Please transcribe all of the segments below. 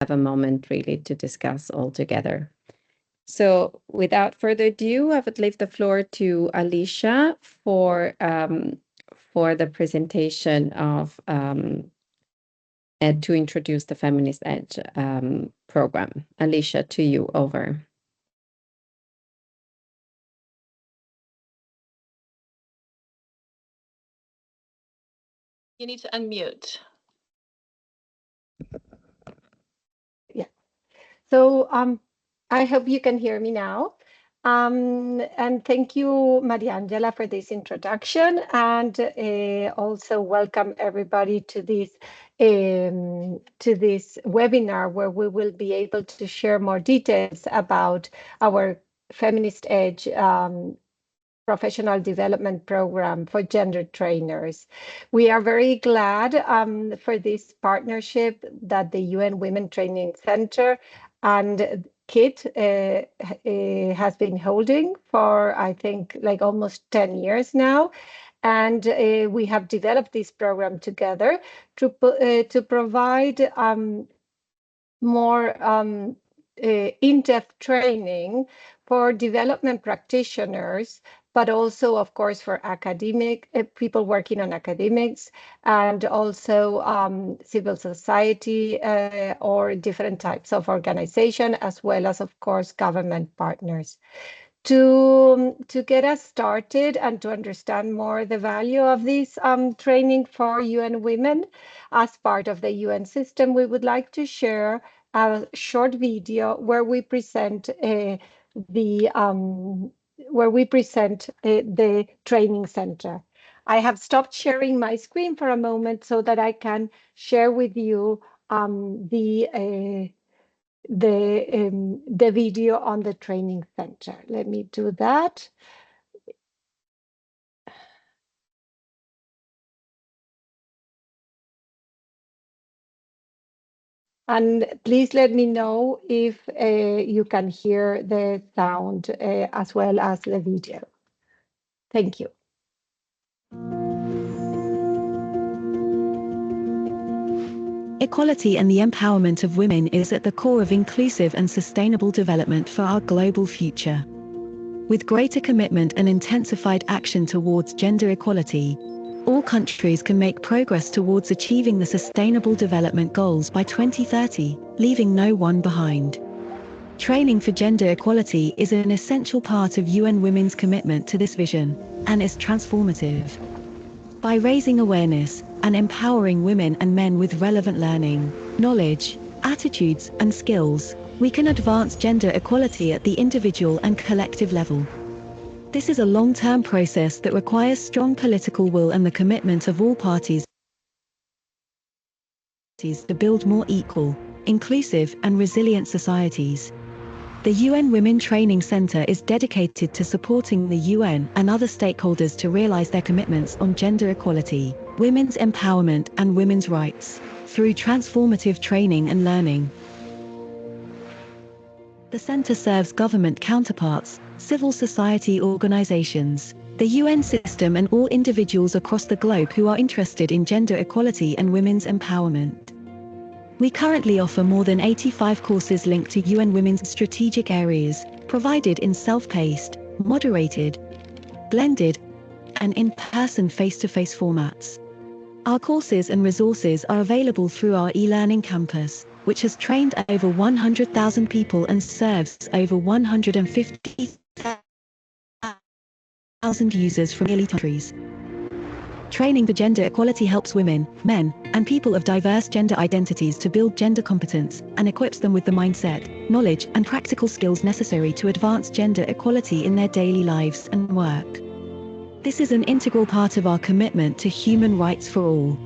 have a moment really to discuss all together. So without further ado, I would leave the floor to Alicia for the presentation of to introduce the Feminist Edge program. Alicia, to you, over. You need to unmute. Yeah. So I hope you can hear me now. And thank you, Mariangela, for this introduction, and also welcome everybody to this webinar where we will be able to share more details about our Feminist Edge professional development program for gender trainers. We are very glad for this partnership that the UN Women Training Center and KIT has been holding for, I think, like almost 10 years now. And we have developed this program together to provide more in-depth training for development practitioners, but also, of course, for academic people working on academics, and also civil society or different types of organization, as well as, of course, government partners. To get us started and to understand more the value of this training for UN women as part of the UN system, we would like to share a short video where we present the training center. I have stopped sharing my screen for a moment so that I can share with you the video on the training center. Let me do that. And please let me know if you can hear the sound as well as the video. Thank you. Equality and the empowerment of women is at the core of inclusive and sustainable development for our global future. With greater commitment and intensified action towards gender equality, all countries can make progress towards achieving the Sustainable Development Goals by 2030, leaving no one behind. Training for gender equality is an essential part of UN Women's commitment to this vision, and is transformative. By raising awareness and empowering women and men with relevant learning, knowledge, attitudes, and skills, we can advance gender equality at the individual and collective level. This is a long-term process that requires strong political will and the commitment of all parties to build more equal, inclusive, and resilient societies. The UN Women Training Center is dedicated to supporting the UN and other stakeholders to realize their commitments on gender equality, women's empowerment, and women's rights, through transformative training and learning. The center serves government counterparts, civil society organizations, the UN system, and all individuals across the globe who are interested in gender equality and women's empowerment. We currently offer more than 85 courses linked to UN Women's strategic areas, provided in self-paced, moderated, blended, and in-person face-to-face formats. Our courses and resources are available through our e-learning campus, which has trained over 100,000 people and serves over 150,000 users from nearly 20 countries. Training for gender equality helps women, men, and people of diverse gender identities to build gender competence, and equips them with the mindset, knowledge, and practical skills necessary to advance gender equality in their daily lives and work. This is an integral part of our commitment to human rights for all.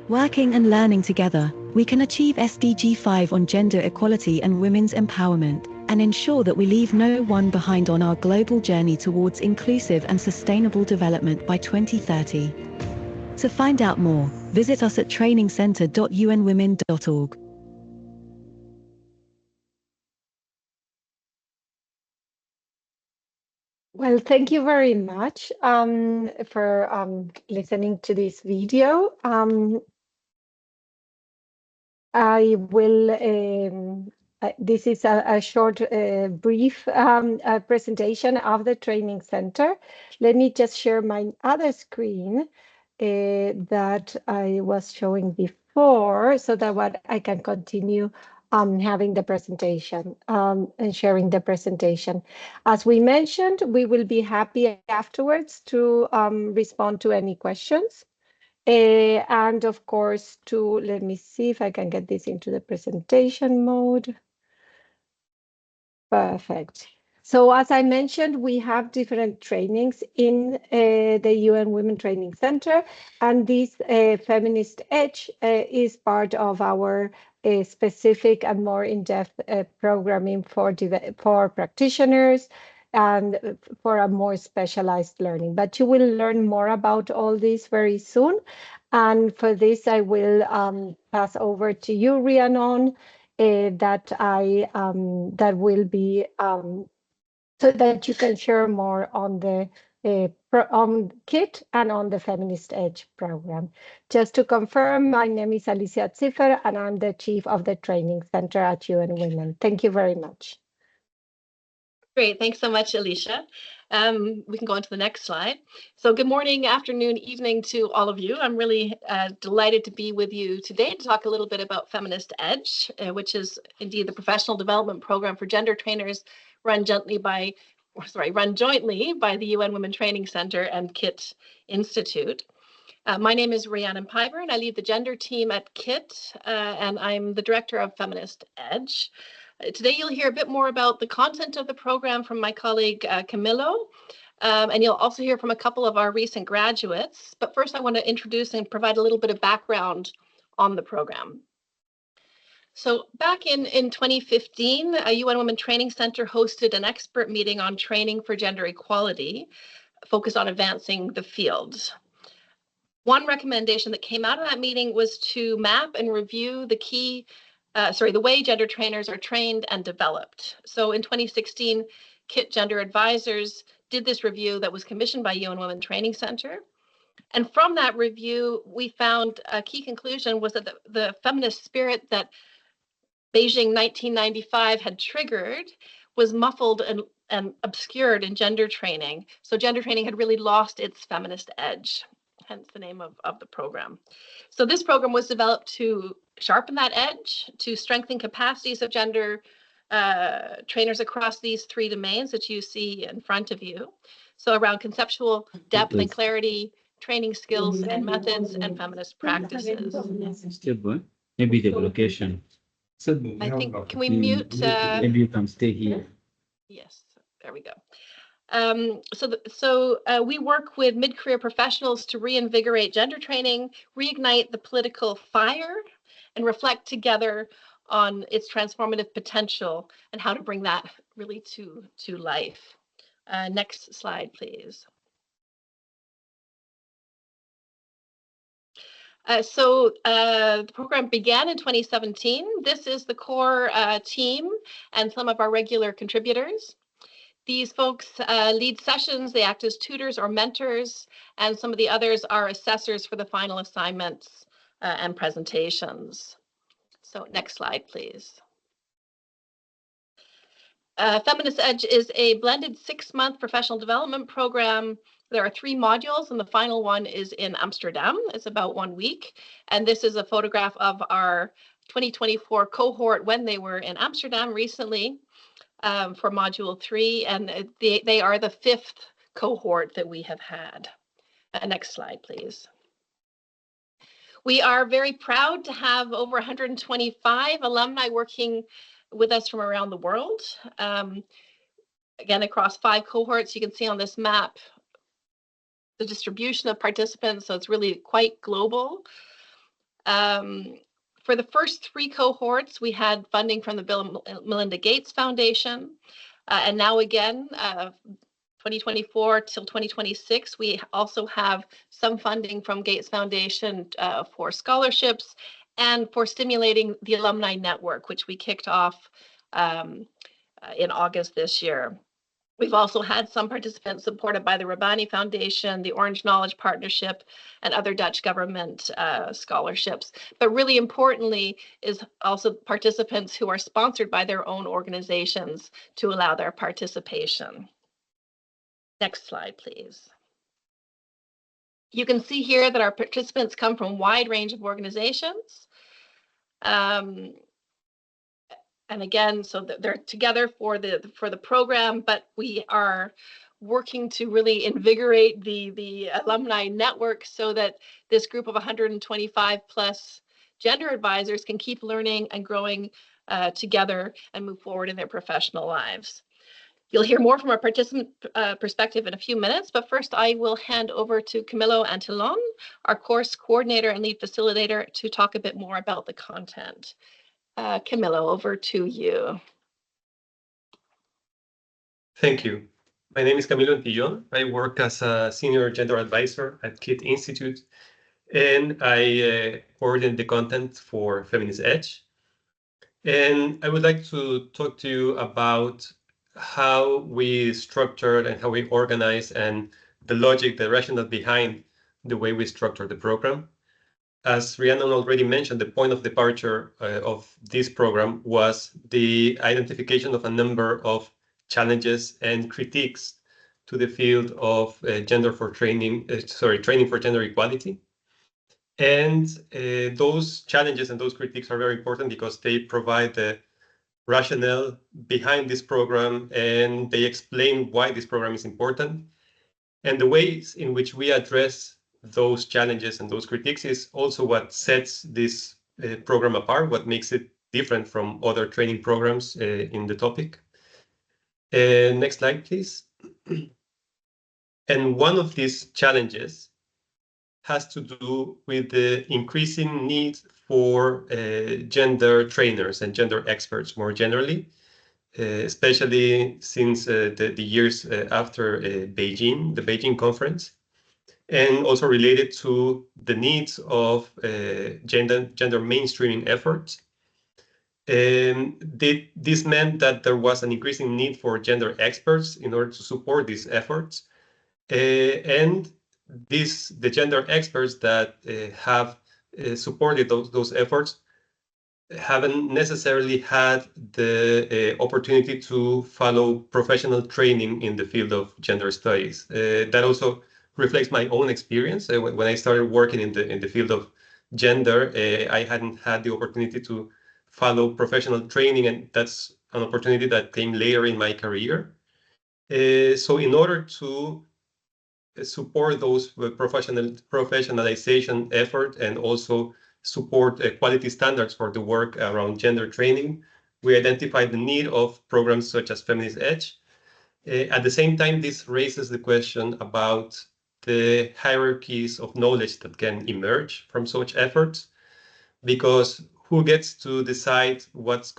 Working and learning together, we can achieve SDG 5 on gender equality and women's empowerment, and ensure that we leave no one behind on our global journey towards inclusive and sustainable development by 2030. To find out more, visit us at trainingcenter.unwomen.org. Well, thank you very much for listening to this video. I will, this is a short, brief presentation of the training center. Let me just share my other screen that I was showing before so that what I can continue having the presentation and sharing the presentation. As we mentioned, we will be happy afterwards to respond to any questions. And of course, let me see if I can get this into the presentation mode. Perfect. So as I mentioned, we have different trainings in the UN Women Training Center, and this Feminist Edge is part of our specific and more in-depth programming for practitioners and for a more specialized learning. But you will learn more about all this very soon. And for this, I will pass over to you, Rhiannon, that will be so that you can share more on the on KIT and on the Feminist Edge program. Just to confirm, my name is Alicia Ziffer, and I'm the Chief of the Training Center at UN Women. Thank you very much. Great, thanks so much, Alicia. We can go on to the next slide. So good morning, afternoon, evening to all of you. I'm really delighted to be with you today to talk a little bit about Feminist Edge, which is indeed the professional development program for gender trainers run jointly by the UN Women Training Center and KIT Institute. My name is Rhiannon Piper, and I lead the gender team at KIT, and I'm the director of Feminist Edge. Today, you'll hear a bit more about the content of the program from my colleague, Camillo, and you'll also hear from a couple of our recent graduates. But first, I want to introduce and provide a little bit of background on the program. So back in 2015, a UN Women Training Center hosted an expert meeting on training for gender equality, focused on advancing the field. One recommendation that came out of that meeting was to map and review the way gender trainers are trained and developed. So in 2016, KIT Gender Advisors did this review that was commissioned by UN Women Training Center. And from that review, we found a key conclusion was that the feminist spirit that Beijing 1995 had triggered was muffled and obscured in gender training. So gender training had really lost its feminist edge, hence the name of the program. So this program was developed to sharpen that edge, to strengthen capacities of gender trainers across these three domains that you see in front of you. So around conceptual depth and clarity, training skills and methods, and feminist practices. Maybe the location. So I think, can we mute? maybe you can stay here. Yes, there we go. We work with mid-career professionals to reinvigorate gender training, reignite the political fire, and reflect together on its transformative potential and how to bring that really to life. Next slide, please. The program began in 2017. This is the core team and some of our regular contributors. These folks lead sessions, they act as tutors or mentors, and some of the others are assessors for the final assignments and presentations. So next slide, please. Feminist Edge is a blended 6-month professional development program. There are 3 modules, and the final one is in Amsterdam. It's about 1 week. And this is a photograph of our 2024 cohort when they were in Amsterdam recently. For module 3, and they are the 5th cohort that we have had. Next slide, please. We are very proud to have over 125 alumni working with us from around the world. Again, across 5 cohorts, you can see on this map the distribution of participants, so it's really quite global. For the first 3 cohorts, we had funding from the Bill and Melinda Gates Foundation. And now again, 2024 till 2026, we also have some funding from Gates Foundation for scholarships and for stimulating the alumni network, which we kicked off in August this year. We've also had some participants supported by the Rabbani Foundation, the Orange Knowledge Partnership, and other Dutch government scholarships. But really importantly is also participants who are sponsored by their own organizations to allow their participation. Next slide, please. You can see here that our participants come from a wide range of organizations. And again, so they're together for the program, but we are working to really invigorate the alumni network so that this group of 125 plus gender advisors can keep learning and growing together and move forward in their professional lives. You'll hear more from our participant perspective in a few minutes, but first I will hand over to Camillo Antillon, our course coordinator and lead facilitator, to talk a bit more about the content. Camillo, over to you. Thank you. My name is Camilo Antillon. I work as a senior gender advisor at KIT Institute, and I coordinate the content for Feminist Edge. And I would like to talk to you about how we structured and how we organize and the logic, the rationale behind the way we structure the program. As Rhiannon already mentioned, the point of departure of this program was the identification of a number of challenges and critiques to the field of training for gender equality. And those challenges and those critiques are very important because they provide the rationale behind this program and they explain why this program is important. And the ways in which we address those challenges and those critiques is also what sets this program apart, what makes it different from other training programs in the topic. Next slide, please. And one of these challenges has to do with the increasing need for gender trainers and gender experts more generally, especially since the years after the Beijing conference, and also related to the needs of gender mainstreaming efforts. This meant that there was an increasing need for gender experts in order to support these efforts. And the gender experts that have supported those efforts haven't necessarily had the opportunity to follow professional training in the field of gender studies. That also reflects my own experience. When I started working in the field of gender, I hadn't had the opportunity to follow professional training, and that's an opportunity that came later in my career. So in order to support those professionalization effort and also support quality standards for the work around gender training, we identified the need of programs such as Feminist Edge. At the same time, this raises the question about the hierarchies of knowledge that can emerge from such efforts, because who gets to decide what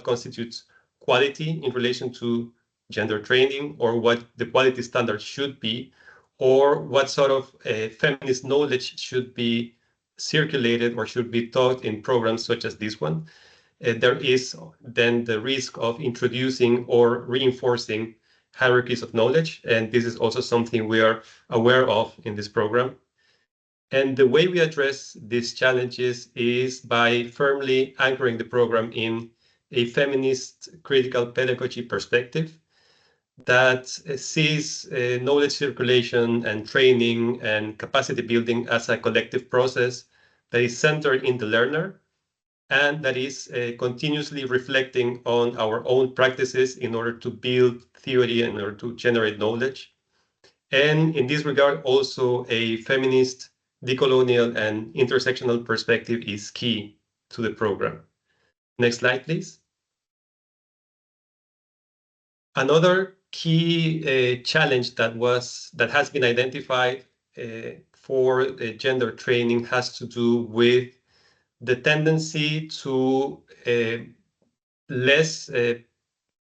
constitutes quality in relation to gender training, or what the quality standard should be, or what sort of feminist knowledge should be circulated or should be taught in programs such as this one. There is then the risk of introducing or reinforcing hierarchies of knowledge, and this is also something we are aware of in this program. And the way we address these challenges is by firmly anchoring the program in a feminist critical pedagogy perspective that sees knowledge circulation and training and capacity building as a collective process that is centered in the learner and that is continuously reflecting on our own practices in order to build theory, in order to generate knowledge. And in this regard, also a feminist, decolonial, and intersectional perspective is key to the program. Next slide, please. Another key challenge that has been identified for gender training has to do with the tendency to less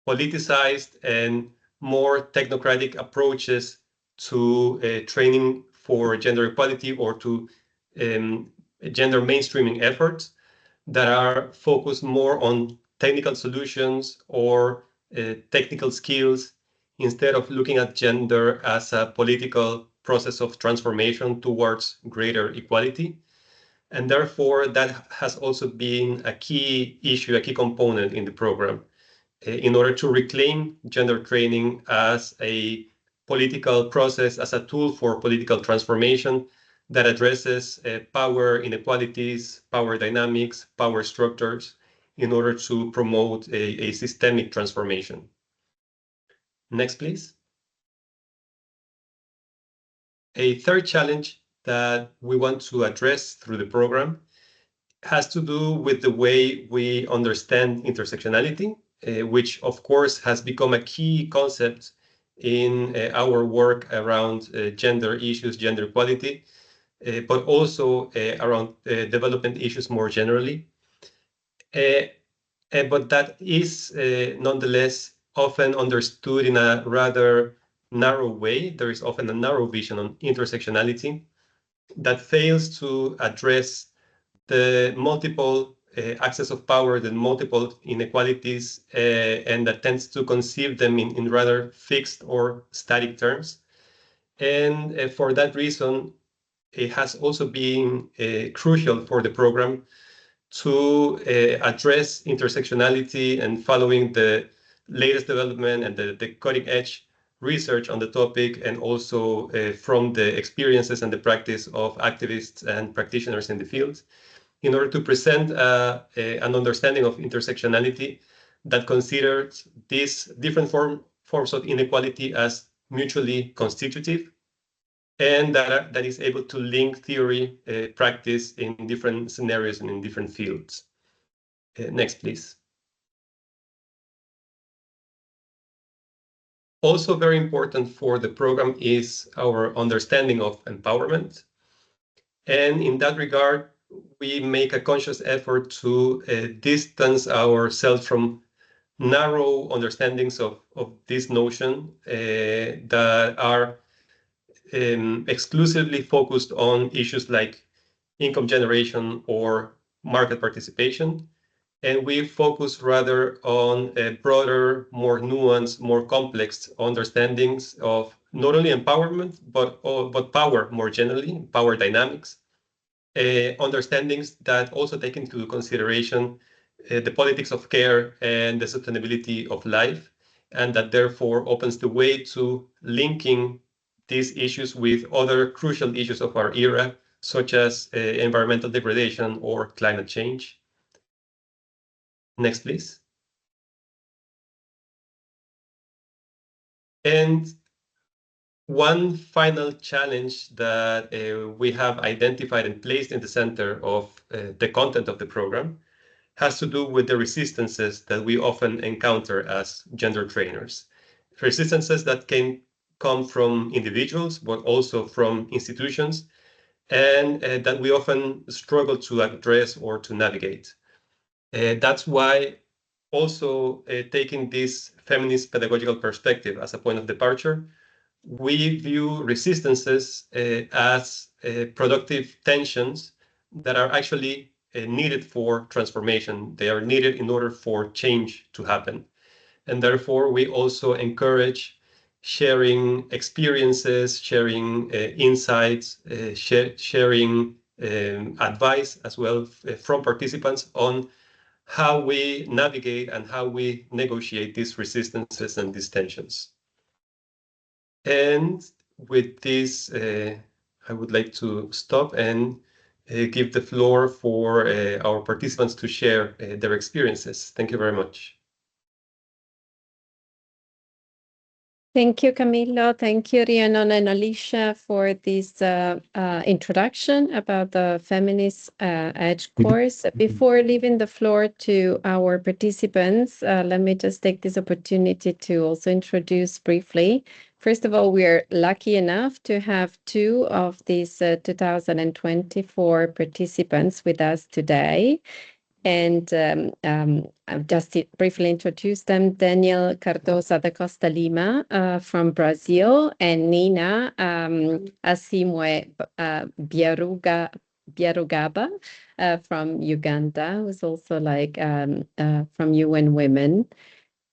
politicized and more technocratic approaches to training for gender equality or to gender mainstreaming efforts that are focused more on technical solutions or technical skills instead of looking at gender as a political process of transformation towards greater equality. And therefore, that has also been a key issue, a key component in the program, in order to reclaim gender training as a political process, as a tool for political transformation that addresses power inequalities, power dynamics, power structures, in order to promote a systemic transformation. Next, please. A third challenge that we want to address through the program has to do with the way we understand intersectionality, which of course has become a key concept in our work around gender issues, gender equality, but also around development issues more generally. But that is nonetheless often understood in a rather narrow way. There is often a narrow vision on intersectionality that fails to address the multiple access of power, the multiple inequalities, and that tends to conceive them in rather fixed or static terms. And for that reason, it has also been crucial for the program to address intersectionality and following the latest development and the cutting edge research on the topic, and also from the experiences and the practice of activists and practitioners in the field, in order to present an understanding of intersectionality that considers these different forms of inequality as mutually constitutive, and that is able to link theory, practice in different scenarios and in different fields. Next, please. Also very important for the program is our understanding of empowerment. And in that regard, we make a conscious effort to distance ourselves from narrow understandings of this notion that are exclusively focused on issues like income generation or market participation. And we focus rather on broader, more nuanced, more complex understandings of not only empowerment, but power more generally, power dynamics, understandings that also take into consideration the politics of care and the sustainability of life, and that therefore opens the way to linking these issues with other crucial issues of our era, such as environmental degradation or climate change. Next, please. And one final challenge that we have identified and placed in the center of the content of the program has to do with the resistances that we often encounter as gender trainers. Resistances that can come from individuals, but also from institutions, and that we often struggle to address or to navigate. That's why also taking this feminist pedagogical perspective as a point of departure, we view resistances as productive tensions that are actually needed for transformation. They are needed in order for change to happen. And therefore, we also encourage sharing experiences, sharing insights, sharing advice as well from participants on how we navigate and how we negotiate these resistances and these tensions. And with this, I would like to stop and give the floor for our participants to share their experiences. Thank you very much. Thank you, Camilo. Thank you, Rhiannon and Alicia, for this introduction about the Feminist Edge course. Before leaving the floor to our participants, let me just take this opportunity to also introduce briefly. First of all, we are lucky enough to have two of these 2024 participants with us today. And I've just briefly introduced them: Daniel Cardoza da Costa Lima from Brazil, and Nina Asimwe Biarugaba from Uganda, who's also like from UN Women.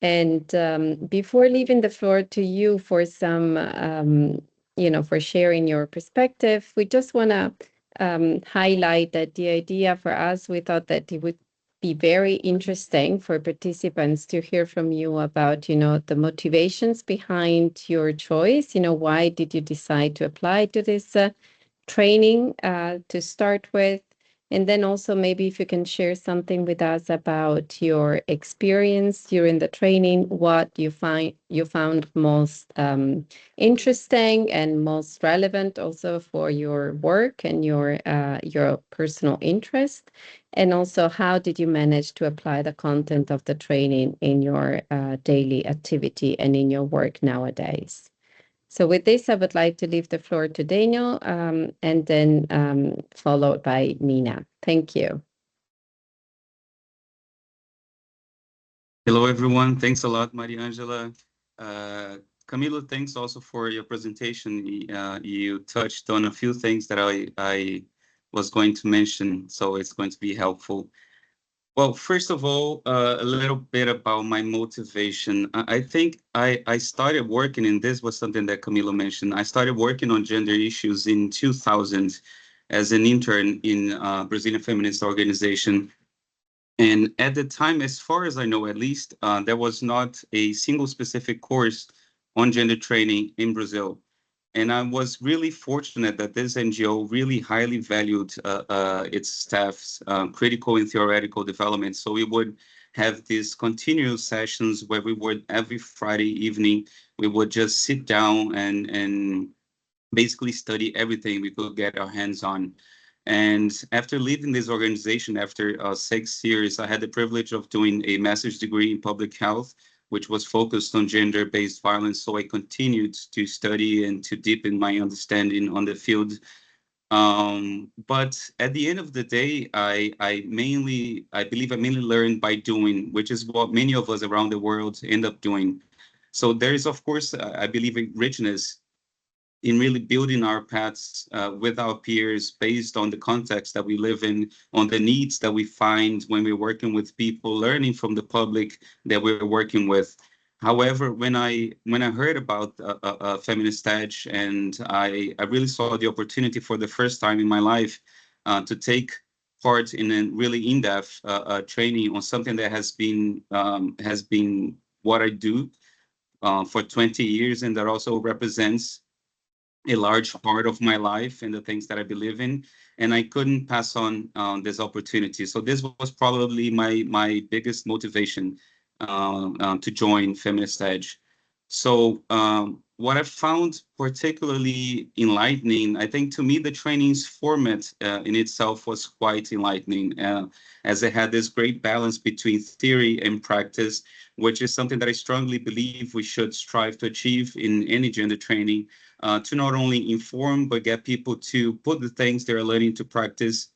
And before leaving the floor to you for some, for sharing your perspective, we just want to highlight that the idea for us, we thought that it would be very interesting for participants to hear from you about, the motivations behind your choice. Why did you decide to apply to this training to start with? And then also maybe if you can share something with us about your experience during the training, what you found most interesting and most relevant also for your work and your personal interest. And also, how did you manage to apply the content of the training in your daily activity and in your work nowadays? So with this, I would like to leave the floor to Daniel and then followed by Nina. Thank you. Hello, everyone. Thanks a lot, Maria Angela. Camilo, thanks also for your presentation. You touched on a few things that I was going to mention, so it's going to be helpful. Well, first of all, a little bit about my motivation. I think I started working, and this was something that Camilo mentioned. I started working on gender issues in 2000 as an intern in Brazilian Feminist organization. And at the time, as far as I know, at least, there was not a single specific course on gender training in Brazil. And I was really fortunate that this NGO really highly valued its staff's critical and theoretical development. So we would have these continuous sessions where we would, every Friday evening, we would just sit down and basically study everything we could get our hands on. And after leaving this organization, after 6 years, I had the privilege of doing a master's degree in public health, which was focused on gender-based violence. So I continued to study and to deepen my understanding on the field. But at the end of the day, I believe I mainly learned by doing, which is what many of us around the world end up doing. So there is, of course, I believe, a richness in really building our paths with our peers based on the context that we live in, on the needs that we find when we're working with people, learning from the public that we're working with. However, when I heard about Feminist Edge, and I really saw the opportunity for the first time in my life to take part in a really in-depth training on something that has been what I do for 20 years, and that also represents a large part of my life and the things that I believe in, and I couldn't pass on this opportunity. So this was probably my biggest motivation to join Feminist Edge. So what I found particularly enlightening, I think to me the training's format in itself was quite enlightening, as it had this great balance between theory and practice, which is something that I strongly believe we should strive to achieve in any gender training, to not only inform, but get people to put the things they're learning to practice,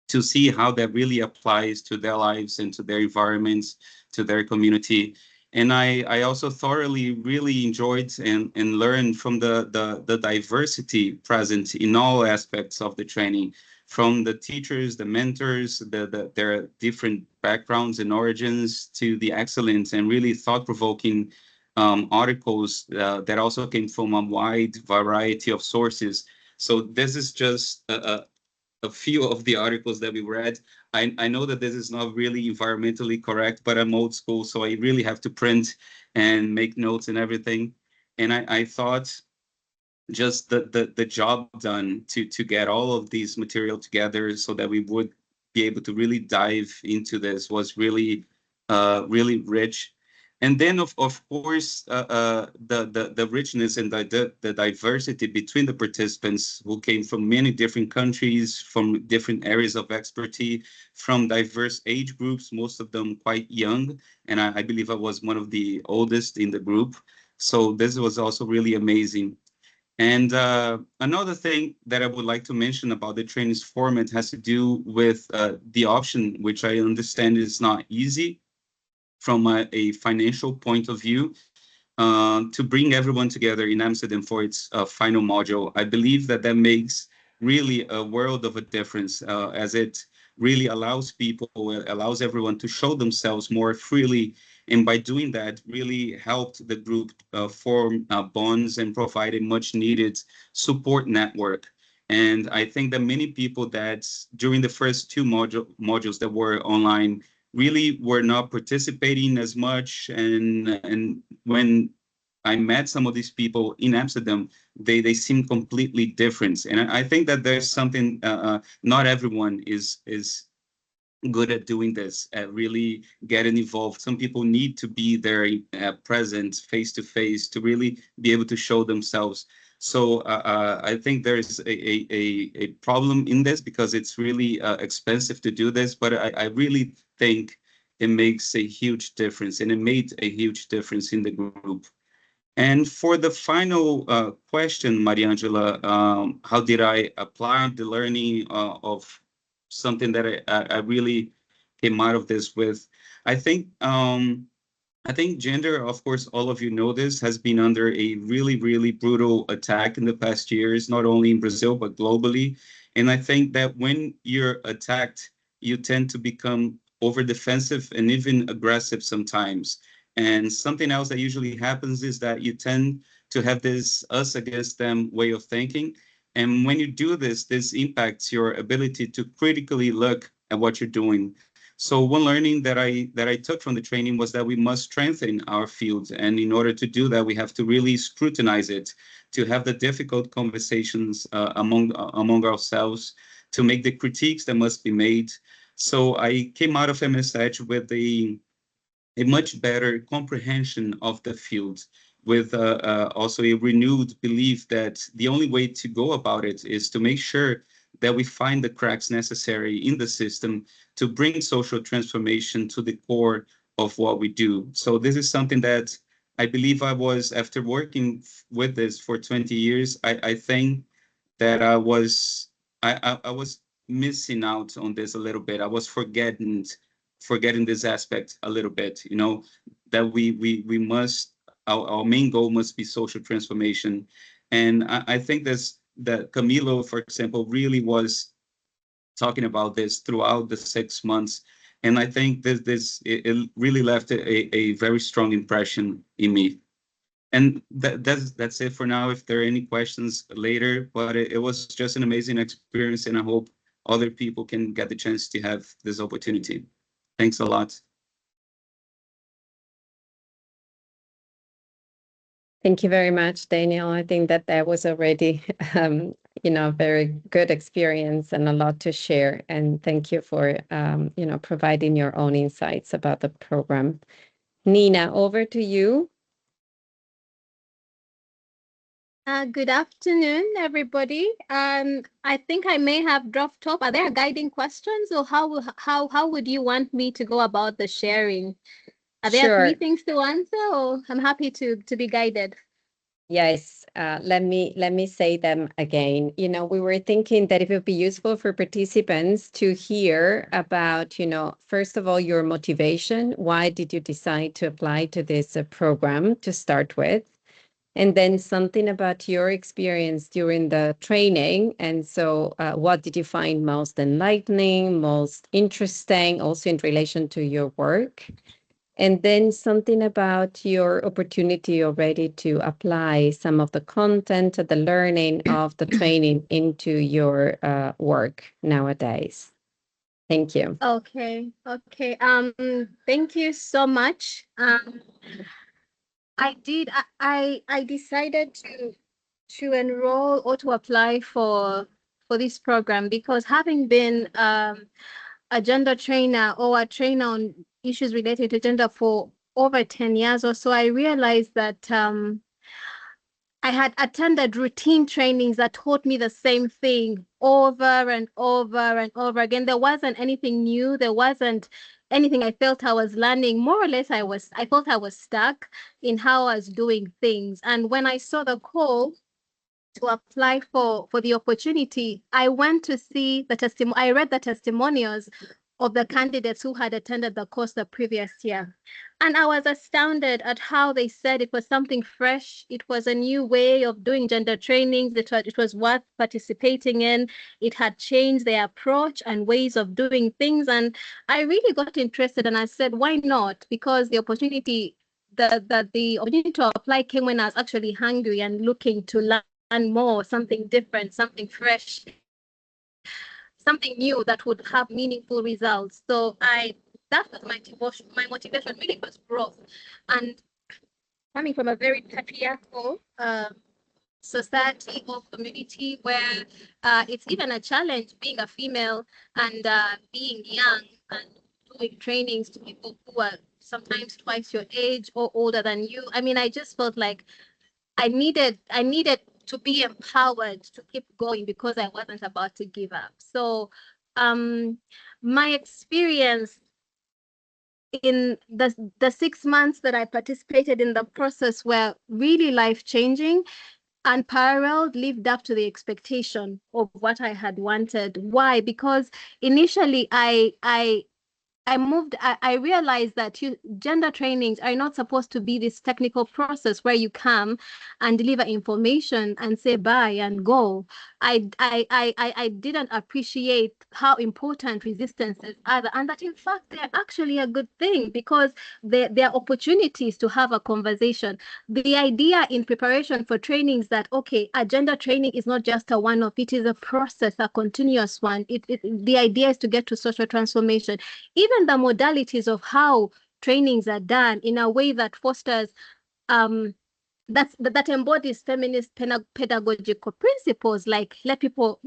to see how that really applies to their lives and to their environments, to their community. And I also thoroughly really enjoyed and learned from the diversity present in all aspects of the training, from the teachers, the mentors, their different backgrounds and origins, to the excellent and really thought-provoking articles that also came from a wide variety of sources. So this is just a few of the articles that we read. I know that this is not really environmentally correct, but I'm old school, so I really have to print and make notes and everything. And I thought just the job done to get all of these material together so that we would be able to really dive into this was really really rich. And then of course the richness and the diversity between the participants who came from many different countries, from different areas of expertise, from diverse age groups, most of them quite young, and I believe I was one of the oldest in the group. So this was also really amazing. And another thing that I would like to mention about the training's format has to do with the option, which I understand is not easy from a financial point of view, to bring everyone together in Amsterdam for its final module. I believe that that makes really a world of a difference, as it really allows people, allows everyone to show themselves more freely. And by doing that, really helped the group form bonds and provide a much needed support network. And I think that many people that during the first two modules that were online really were not participating as much. And when I met some of these people in Amsterdam, they seem completely different. And I think that there's something, not everyone is good at doing this, at really getting involved. Some people need to be there, present, face to face, to really be able to show themselves. So I think there's a problem in this because it's really expensive to do this, but I really think it makes a huge difference, and it made a huge difference in the group. And for the final question, Mariangela, how did I apply the learning of something that I really came out of this with? I think I think gender, of course, all of you know this, has been under a really, really brutal attack in the past years, not only in Brazil, but globally. And I think that when you're attacked, you tend to become over defensive and even aggressive sometimes. And something else that usually happens is that you tend to have this us against them way of thinking. And when you do this, this impacts your ability to critically look at what you're doing. So one learning that I took from the training was that we must strengthen our field. And in order to do that, we have to really scrutinize it, to have the difficult conversations among ourselves, to make the critiques that must be made. So I came out of Feminist Edge with a much better comprehension of the field, with also a renewed belief that the only way to go about it is to make sure that we find the cracks necessary in the system to bring social transformation to the core of what we do. So this is something that I believe I was, after working with this for 20 years, I think that I was missing out on this a little bit. I was forgetting this aspect a little bit, you know, that we must, our main goal must be social transformation. And I think that Camilo, for example, really was talking about this throughout the 6 months. And I think it really left a very strong impression in me. And that's it for now. If there are any questions later, but it was just an amazing experience, and I hope other people can get the chance to have this opportunity. Thanks a lot. Thank you very much, Daniel. I think that that was already, a very good experience and a lot to share. And thank you for, providing your own insights about the program. Nina, over to you. Good afternoon, everybody. I think I may have dropped off. Are there guiding questions, or how would you want me to go about the sharing? Are there Sure. three things to answer, or I'm happy to be guided? Yes, let me say them again. We were thinking that it would be useful for participants to hear about, first of all, your motivation. Why did you decide to apply to this program to start with? And then something about your experience during the training. And so what did you find most enlightening, most interesting, also in relation to your work? And then something about your opportunity already to apply some of the content, the learning of the training into your work nowadays. Thank you. Okay. Thank you so much. I decided to enroll or to apply for this program because having been a gender trainer or a trainer on issues related to gender for over 10 years or so, I realized that I had attended routine trainings that taught me the same thing over and over and over again. There wasn't anything new. There wasn't anything I felt I was learning. More or less, I felt I was stuck in how I was doing things. And when I saw the call to apply for the opportunity, I went to see the I read the testimonials of the candidates who had attended the course the previous year. And I was astounded at how they said it was something fresh. It was a new way of doing gender trainings. It was worth participating in. It had changed their approach and ways of doing things. And I really got interested and I said, why not? Because the opportunity to apply came when I was actually hungry and looking to learn more, something different, something fresh, something new that would have meaningful results. So that was my devotion. My motivation really was growth. And coming from a very patriarchal society or community where it's even a challenge being a female and being young and doing trainings to people who are sometimes twice your age or older than you. I mean, I just felt like I needed to be empowered to keep going because I wasn't about to give up. So my experience in the 6 months that I participated in the process were really life-changing and paralleled lived up to the expectation of what I had wanted. Why? Because initially I realized that gender trainings are not supposed to be this technical process where you come and deliver information and say bye and go. I didn't appreciate how important resistances are, and that in fact they're actually a good thing because they're opportunities to have a conversation. The idea in preparation for trainings that, okay, a gender training is not just a one-off, it is a process, a continuous one. The idea is to get to social transformation. Even the modalities of how trainings are done in a way that fosters that embodies feminist pedagogical principles, like allow people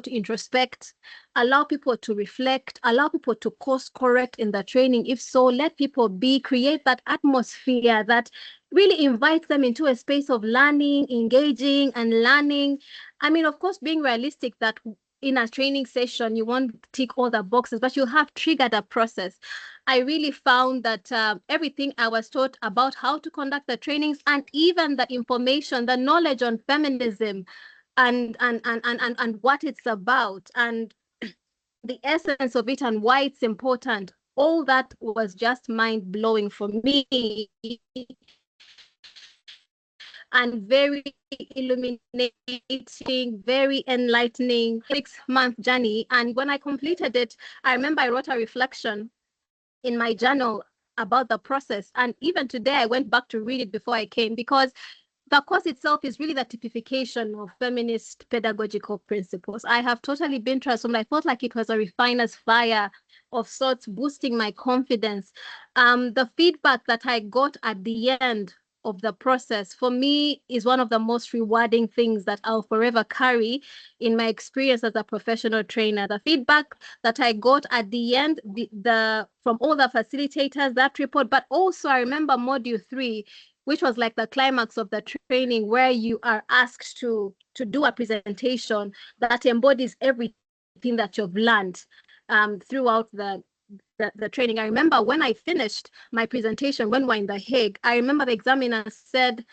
to introspect, allow people to reflect, allow people to course correct in the training. If so, let people create that atmosphere that really invites them into a space of learning, engaging and learning. I mean, of course, being realistic that in a training session, you won't tick all the boxes, but you have triggered a process. I really found that everything I was taught about how to conduct the trainings and even the information, the knowledge on feminism and what it's about and the essence of it and why it's important, all that was just mind-blowing for me and very illuminating, very enlightening 6-month journey. And when I completed it, I remember I wrote a reflection in my journal about the process. And even today, I went back to read it before I came because the course itself is really the typification of feminist pedagogical principles. I have totally been transformed. I felt like it was a refiner's fire of sorts, boosting my confidence. The feedback that I got at the end of the process for me is one of the most rewarding things that I'll forever carry in my experience as a professional trainer. The feedback that I got at the end, from all the facilitators, that report, but also I remember module 3, which was like the climax of the training, where you are asked to do a presentation that embodies everything that you've learned throughout the training. I remember when I finished my presentation, when we're in The Hague, I remember the examiner said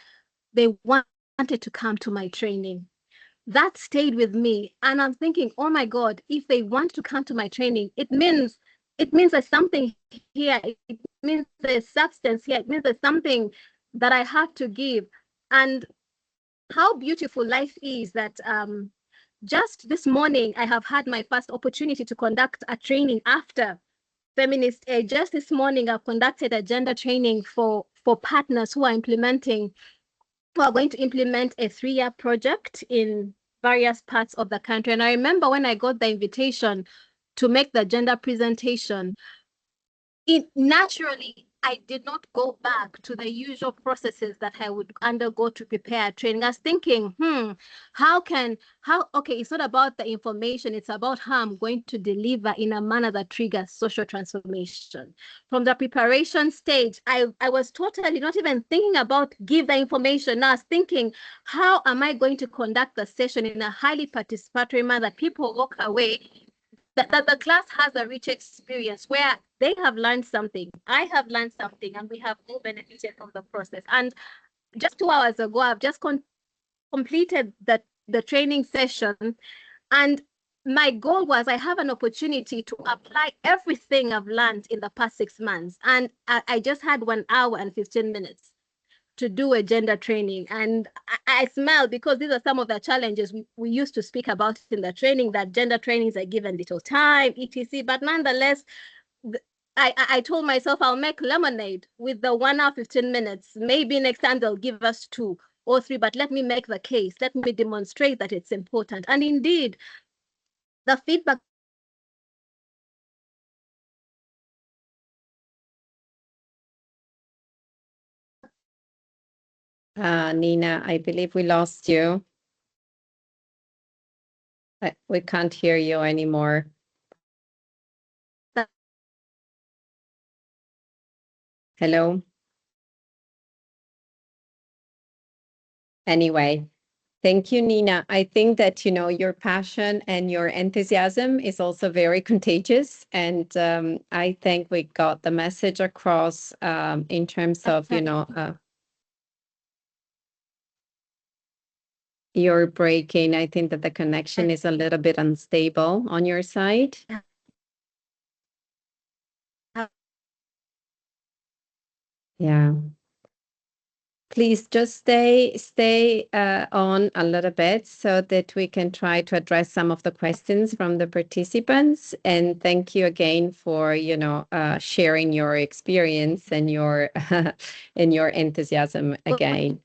they wanted to come to my training. That stayed with me. And I'm thinking, oh my God, if they want to come to my training, it means there's something here. It means there's substance here. It means there's something that I have to give. And how beautiful life is that just this morning, I have had my first opportunity to conduct a training after Feminist Age. Just this morning, I've conducted a gender training for partners who are going to implement a 3-year project in various parts of the country. And I remember when I got the invitation to make the gender presentation, naturally, I did not go back to the usual processes that I would undergo to prepare training. I was thinking, okay, it's not about the information, it's about how I'm going to deliver in a manner that triggers social transformation. From the preparation stage, I was totally not even thinking about give the information. Now I was thinking, how am I going to conduct the session in a highly participatory manner that people walk away that the class has a rich experience where they have learned something, I have learned something, and we have all benefited from the process. And just 2 hours ago, I've just completed the training session, and my goal was I have an opportunity to apply everything I've learned in the past 6 months. And I just had 1 hour and 15 minutes to do a gender training. And I smile because these are some of the challenges we used to speak about in the training, that gender trainings are given little time, etc. But nonetheless, I told myself I'll make lemonade with the 1 hour, 15 minutes. Maybe next time they'll give us 2 or 3, but let me make the case. Let me demonstrate that it's important. And indeed, the feedback Nina, I believe we lost you. We can't hear you anymore. Hello? Anyway, thank you, Nina. I think that, your passion and your enthusiasm is also very contagious. And I think we got the message across in terms of, you're breaking. I think that the connection is a little bit unstable on your side. Yeah. Please just stay on a little bit so that we can try to address some of the questions from the participants. And thank you again for, sharing your experience and your and your enthusiasm again.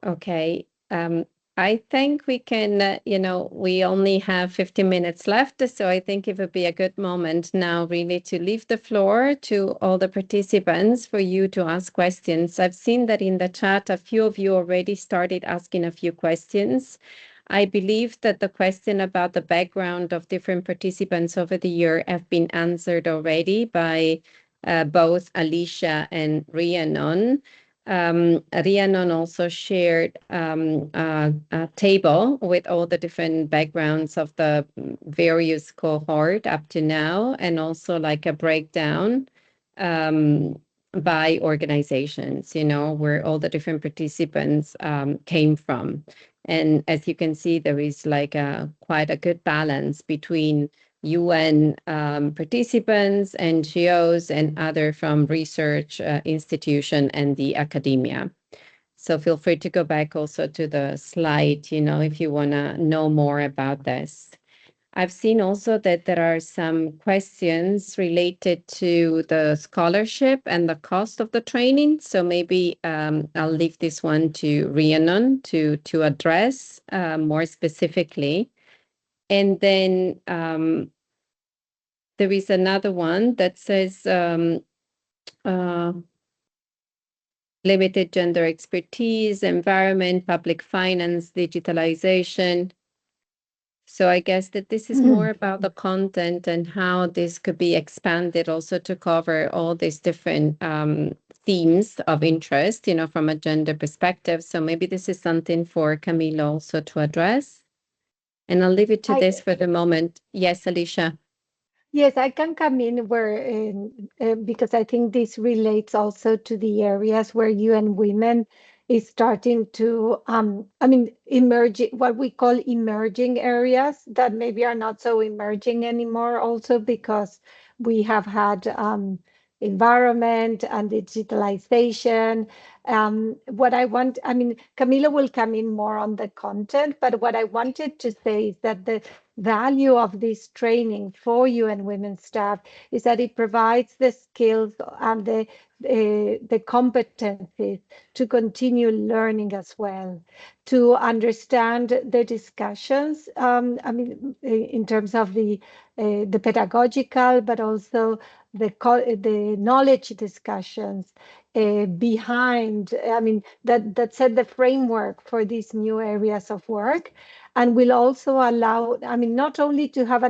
Okay. I think we can, we only have 15 minutes left, so I think it would be a good moment now really to leave the floor to all the participants for you to ask questions. I've seen that in the chat, a few of you already started asking a few questions. I believe that the question about the background of different participants over the year have been answered already by both Alicia and Rhiannon. Rhiannon also shared a table with all the different backgrounds of the various cohort up to now, and also like a breakdown by organizations, where all the different participants came from. And as you can see, there is like quite a good balance between UN participants, NGOs, and other from research institution and the academia. So feel free to go back also to the slide, if you want to know more about this. I've seen also that there are some questions related to the scholarship and the cost of the training. So maybe I'll leave this one to Rhiannon to address more specifically. And then there is another one that says limited gender expertise, environment, public finance, digitalization. So I guess that this is more about the content and how this could be expanded also to cover all these different themes of interest, from a gender perspective. So maybe this is something for Camilo also to address. And I'll leave it to this for the moment. Yes, Alicia. Yes, I can come in because I think this relates also to the areas where UN Women is starting to, emerging, what we call emerging areas that maybe are not so emerging anymore, also because we have had environment and digitalization. Camila will come in more on the content, but what I wanted to say is that the value of this training for UN Women staff is that it provides the skills and the competencies to continue learning as well, to understand the discussions, in terms of the pedagogical, but also the knowledge discussions behind, that set the framework for these new areas of work, and will also allow, not only to have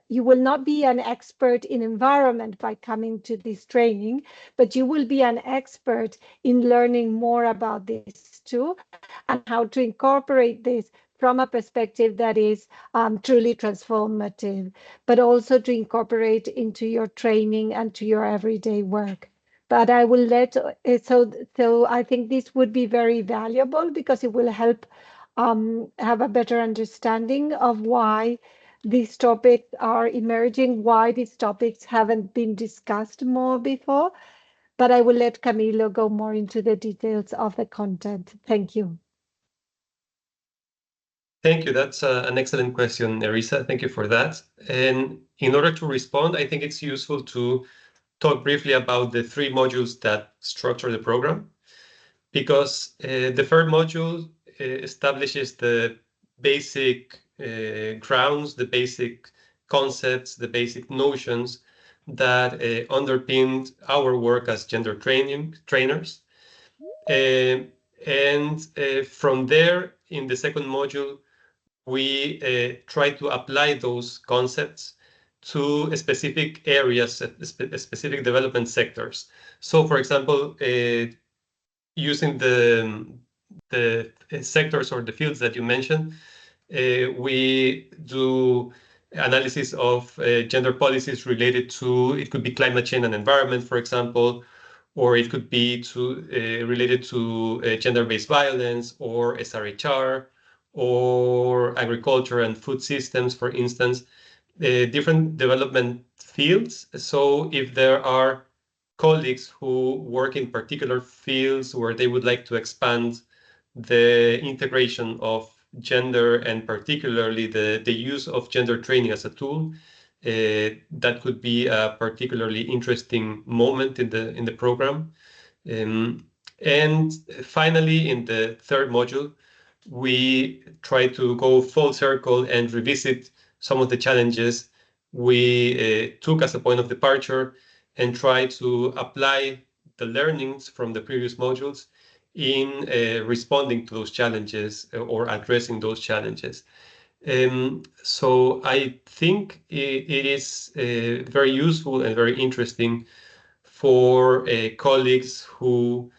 you will not be an expert in environment by coming to this training, but you will be an expert in learning more about this too, and how to incorporate this from a perspective that is truly transformative, but also to incorporate into your training and to your everyday work. But I will let, so I think this would be very valuable because it will help have a better understanding of why these topics are emerging, why these topics haven't been discussed more before. But I will let Camilo go more into the details of the content. Thank you. Thank you. That's an excellent question, Nerissa. Thank you for that. And in order to respond, I think it's useful to talk briefly about the three modules that structure the program, because the third module establishes the basic grounds, the basic concepts, the basic notions that underpinned our work as gender trainers. From there, in the second module, we try to apply those concepts to specific areas, specific development sectors. So, for example, using the sectors or the fields that you mentioned, we do analysis of gender policies related to, it could be climate change and environment, for example, or it could be related to gender-based violence or SRHR or agriculture and food systems, for instance, different development fields. So if there are colleagues who work in particular fields where they would like to expand the integration of gender and particularly the use of gender training as a tool, that could be a particularly interesting moment in the program. And finally, in the third module, we try to go full circle and revisit some of the challenges we took as a point of departure and try to apply the learnings from the previous modules in responding to those challenges or addressing those challenges. So I think it is very useful and very interesting for colleagues who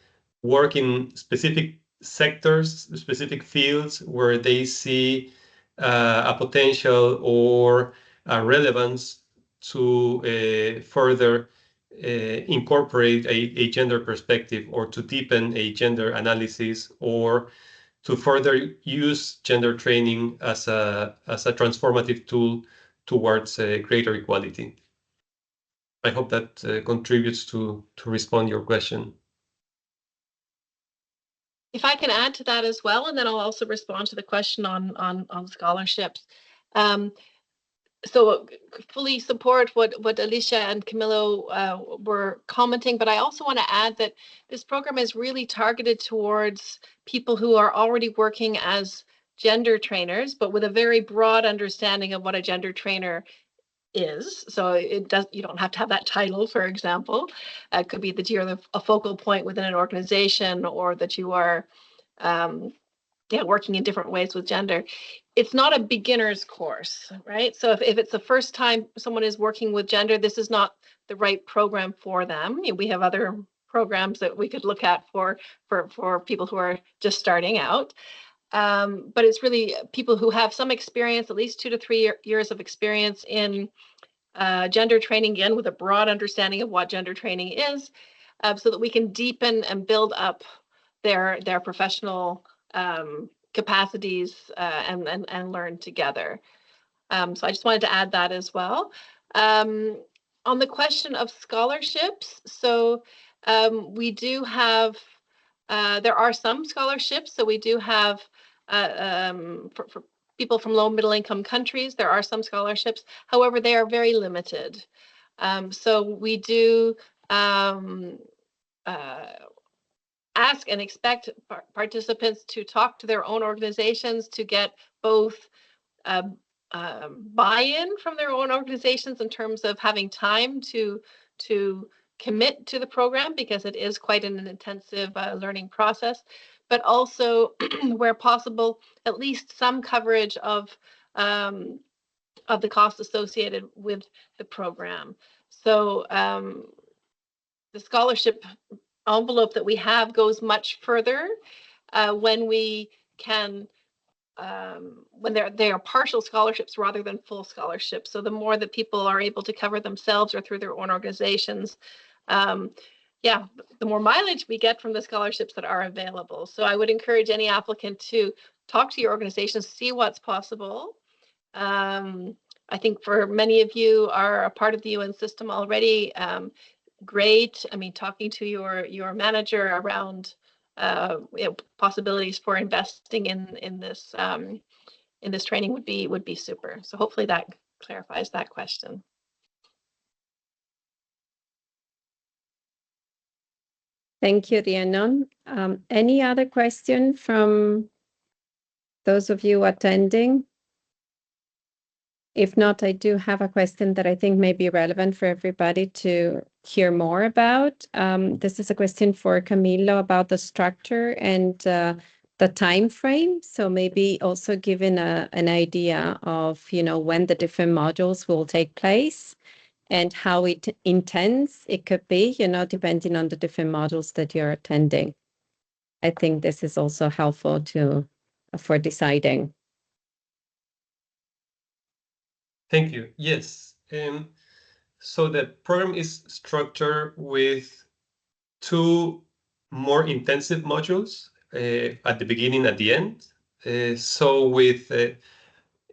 work in specific sectors, specific fields where they see a potential or a relevance to further incorporate a gender perspective or to deepen a gender analysis or to further use gender training as a transformative tool towards greater equality. I hope that contributes to respond your question. If I can add to that as well, and then I'll also respond to the question on scholarships. So fully support what Alicia and Camilo were commenting, but I also want to add that this program is really targeted towards people who are already working as gender trainers, but with a very broad understanding of what a gender trainer is. So you don't have to have that title, for example. It could be that you're a focal point within an organization or that you are working in different ways with gender. It's not a beginner's course, right? So if it's the first time someone is working with gender, this is not the right program for them. We have other programs that we could look at for people who are just starting out. But it's really people who have some experience, at least 2 to 3 years of experience in gender training, again, with a broad understanding of what gender training is, so that we can deepen and build up their professional capacities and learn together. So I just wanted to add that as well. On the question of scholarships, so we do have, there are some scholarships. So we do have, for people from low middle income countries, there are some scholarships. However, they are very limited. So we do ask and expect participants to talk to their own organizations to get both buy-in from their own organizations in terms of having time to commit to the program, because it is quite an intensive learning process, but also where possible, at least some coverage of the costs associated with the program. So the scholarship envelope that we have goes much further when we can, when they are partial scholarships rather than full scholarships. So the more that people are able to cover themselves or through their own organizations, yeah, the more mileage we get from the scholarships that are available. So I would encourage any applicant to talk to your organization, see what's possible. I think for many of you are a part of the UN system already. Great. I mean, talking to your manager around possibilities for investing in this training would be super. So hopefully that clarifies that question. Thank you, Rhiannon. Any other question from those of you attending? If not, I do have a question that I think may be relevant for everybody to hear more about. This is a question for Camilo about the structure and the time frame. So maybe also giving an idea of, when the different modules will take place and how intense it could be, depending on the different modules that you're attending. I think this is also helpful for deciding. Thank you. Yes. So the program is structured with 2 more intensive modules at the beginning, at the end. So with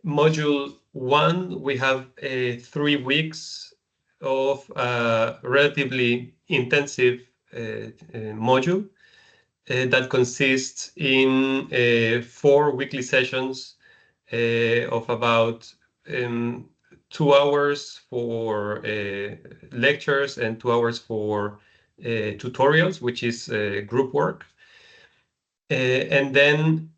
module 1, we have 3 weeks of relatively intensive module that consists in 4 weekly sessions of about 2 hours for lectures and 2 hours for tutorials, which is group work. And then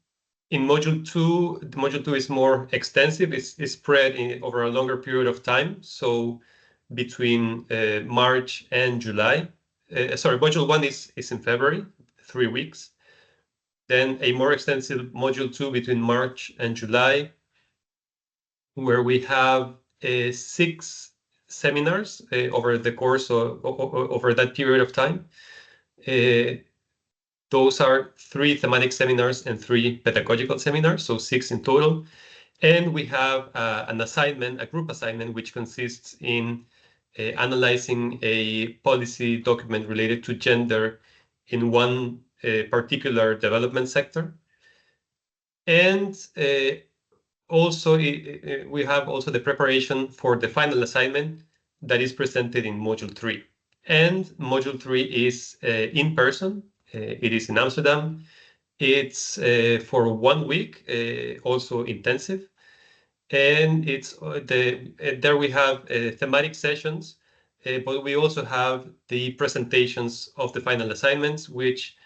in module 2, the module 2 is more extensive. It's spread over a longer period of time. So between March and July. Module 1 is in February, 3 weeks. Then a more extensive module 2 between March and July, where we have 6 seminars over the course of over that period of time. Those are 3 thematic seminars and 3 pedagogical seminars, so 6 in total. And we have an assignment, a group assignment, which consists in analyzing a policy document related to gender in one particular development sector. And also, we have also the preparation for the final assignment that is presented in module 3. And module 3 is in person. It is in Amsterdam. It's for 1 week, also intensive. And it's there we have thematic sessions, but we also have the presentations of the final assignments, which,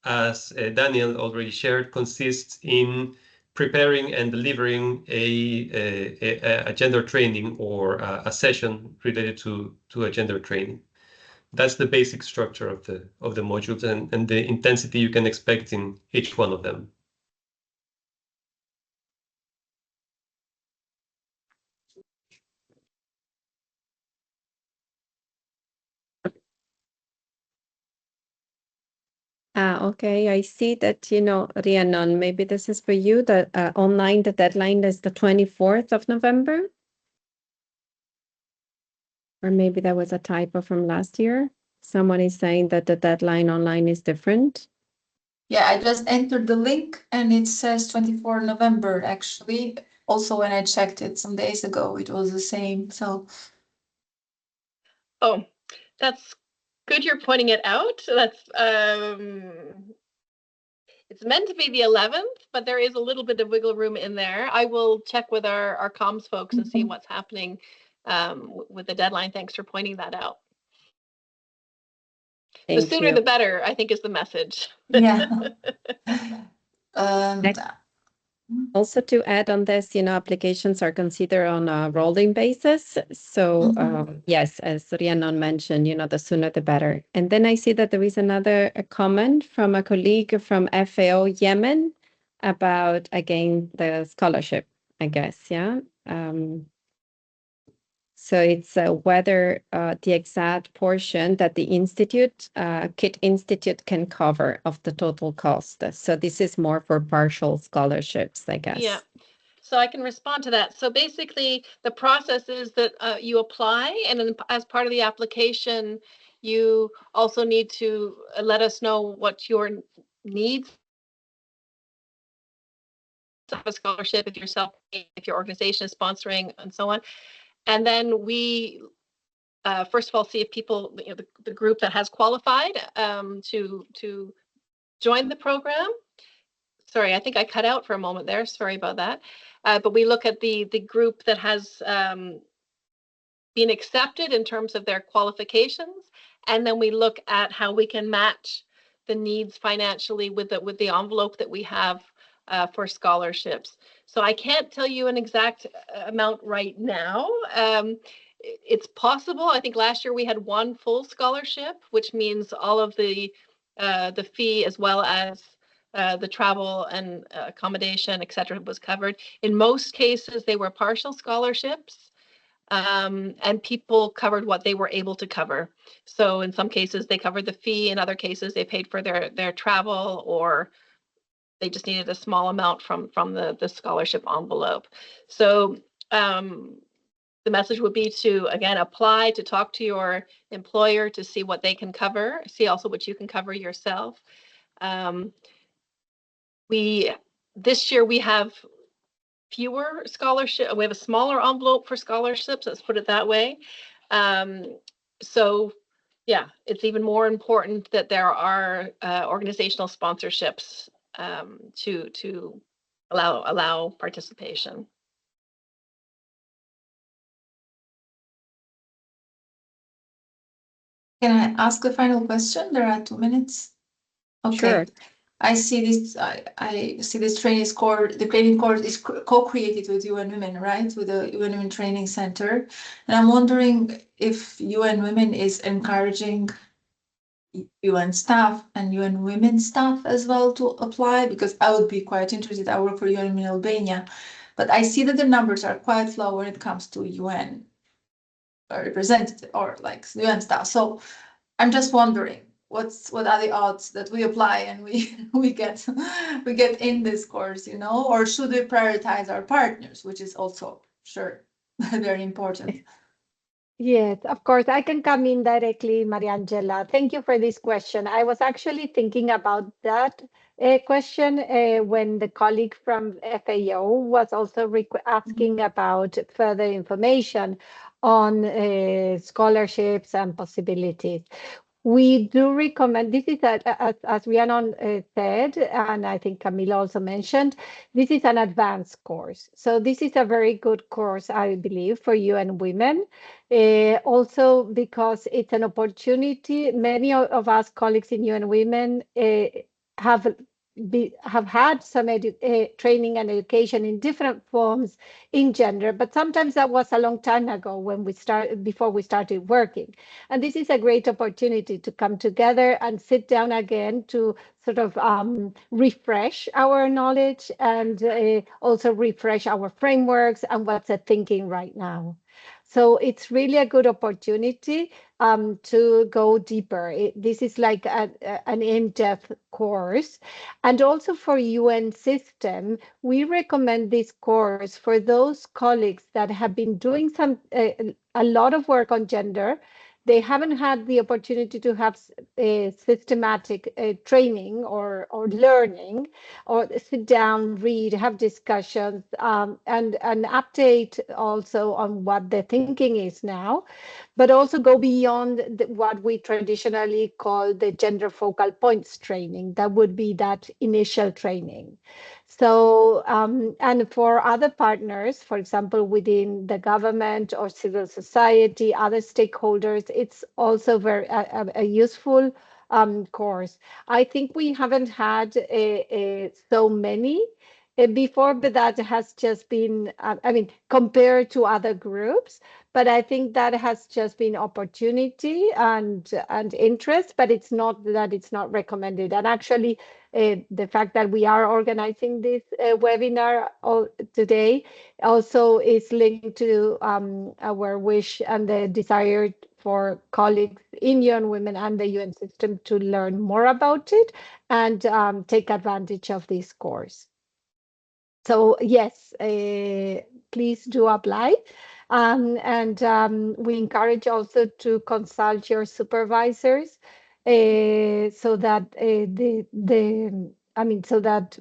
as Daniel already shared, consists in preparing and delivering a gender training or a session related to a gender training. That's the basic structure of the modules and the intensity you can expect in each one of them. Okay, I see that, Rhiannon, maybe this is for you, that online, the deadline is the 24th of November. Or maybe that was a typo from last year. Someone is saying that the deadline online is different. Yeah, I just entered the link and it says 24 November, actually. Also, when I checked it some days ago, it was the same, so. Oh, that's good you're pointing it out. That's it's meant to be the 11th, but there is a little bit of wiggle room in there. I will check with our comms folks and see what's happening with the deadline. Thanks for pointing that out. The sooner the better, I think, is the message. Yeah. Also to add on this, applications are considered on a rolling basis. So yes, as Rhiannon mentioned, the sooner the better. And then I see that there is another comment from a colleague from FAO Yemen about, again, the scholarship, I guess, yeah. So it's whether the exact portion that the institute, KIT Institute, can cover of the total cost. So this is more for partial scholarships, I guess. Yeah. So I can respond to that. So basically, the process is that you apply, and then as part of the application, You also need to let us know what your needs of a scholarship, if yourself, if your organization is sponsoring, and so on. And then we first of all see if people, the group that has qualified to join the program. Sorry, I think I cut out for a moment there. Sorry about that. But we look at the group that has been accepted in terms of their qualifications, and then we look at how we can match the needs financially with the envelope that we have for scholarships. So I can't tell you an exact amount right now. It's possible. I think last year we had one full scholarship, which means all of the fee as well as the travel and accommodation, et cetera, was covered. In most cases, they were partial scholarships, and people covered what they were able to cover. So in some cases, they covered the fee. In other cases, they paid for their travel, or they just needed a small amount from the scholarship envelope. So the message would be to, again, apply, to talk to your employer to see what they can cover, see also what you can cover yourself. This year we have fewer scholarship. We have a smaller envelope for scholarships. Let's put it that way. So yeah, it's even more important that there are organizational sponsorships to allow participation. Can I ask a final question? There are 2 minutes. Okay. Sure. I see this. I see this training course. The training course is co-created with UN Women, right? With the UN Women Training Center, and I'm wondering if UN Women is encouraging UN staff and UN Women staff as well to apply, because I would be quite interested. I work for UN Women Albania, but I see that the numbers are quite low when it comes to UN representative or like UN staff. So I'm just wondering what are the odds that we apply and we get in this course, or should we prioritize our partners, which is also sure very important. Yes, of course. I can come in directly, Mariangela. Thank you for this question. I was actually thinking about that question when the colleague from FAO was also asking about further information on scholarships and possibilities. We do recommend, this is, as Rhiannon said, and I think Camila also mentioned, this is an advanced course. So this is a very good course, I believe, for UN Women. Also because it's an opportunity. Many of us colleagues in UN Women have had some training and education in different forms in gender, but sometimes that was a long time ago before we started working. And this is a great opportunity to come together and sit down again to sort of refresh our knowledge and also refresh our frameworks and what's the thinking right now. So it's really a good opportunity to go deeper. This is like an in-depth course. And also for UN system, we recommend this course for those colleagues that have been doing a lot of work on gender. They haven't had the opportunity to have a systematic training or learning, or sit down, read, have discussions, and an update also on what the thinking is now, but also go beyond what we traditionally call the gender focal points training. That would be that initial training. So, and for other partners, for example, within the government or civil society, other stakeholders, it's also a useful course. I think we haven't had so many before, but that has just been, I mean, compared to other groups, but I think that has just been opportunity and interest, but it's not that it's not recommended. And actually, the fact that we are organizing this webinar today also is linked to our wish and the desire for colleagues in UN Women and the UN system to learn more about it and take advantage of this course. So yes, please do apply. We encourage also to consult your supervisors so that so that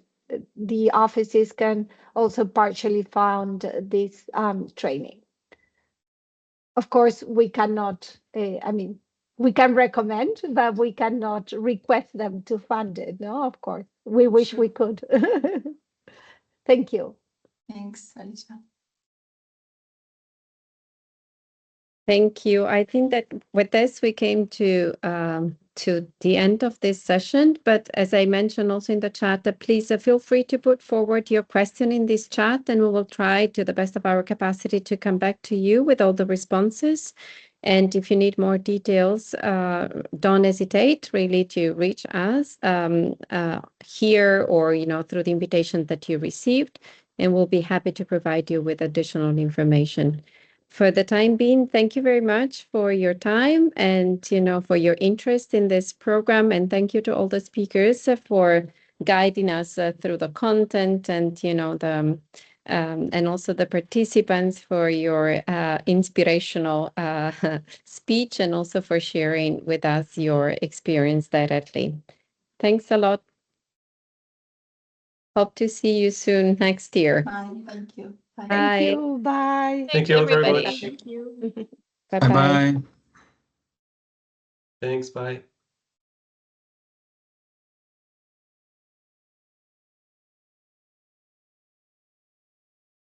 the offices can also partially fund this training. Of course, we cannot, we can recommend, but we cannot request them to fund it, no, of course. We wish we could. Thank you. Thanks, Alicia. Thank you. I think that with this, we came to the end of this session. But as I mentioned also in the chat, please feel free to put forward your question in this chat, and we will try to the best of our capacity to come back to you with all the responses. And if you need more details, don't hesitate really to reach us here or through the invitation that you received, and we'll be happy to provide you with additional information. For the time being, thank you very much for your time and for your interest in this program, and thank you to all the speakers for guiding us through the content and and also the participants for your inspirational speech and also for sharing with us your experience directly. Thanks a lot. Hope to see you soon next year. Bye. Thank you. Bye. Thank you. Bye. Thank you all very everybody. much. Thank you. Bye-bye. Bye bye. Thanks. Bye.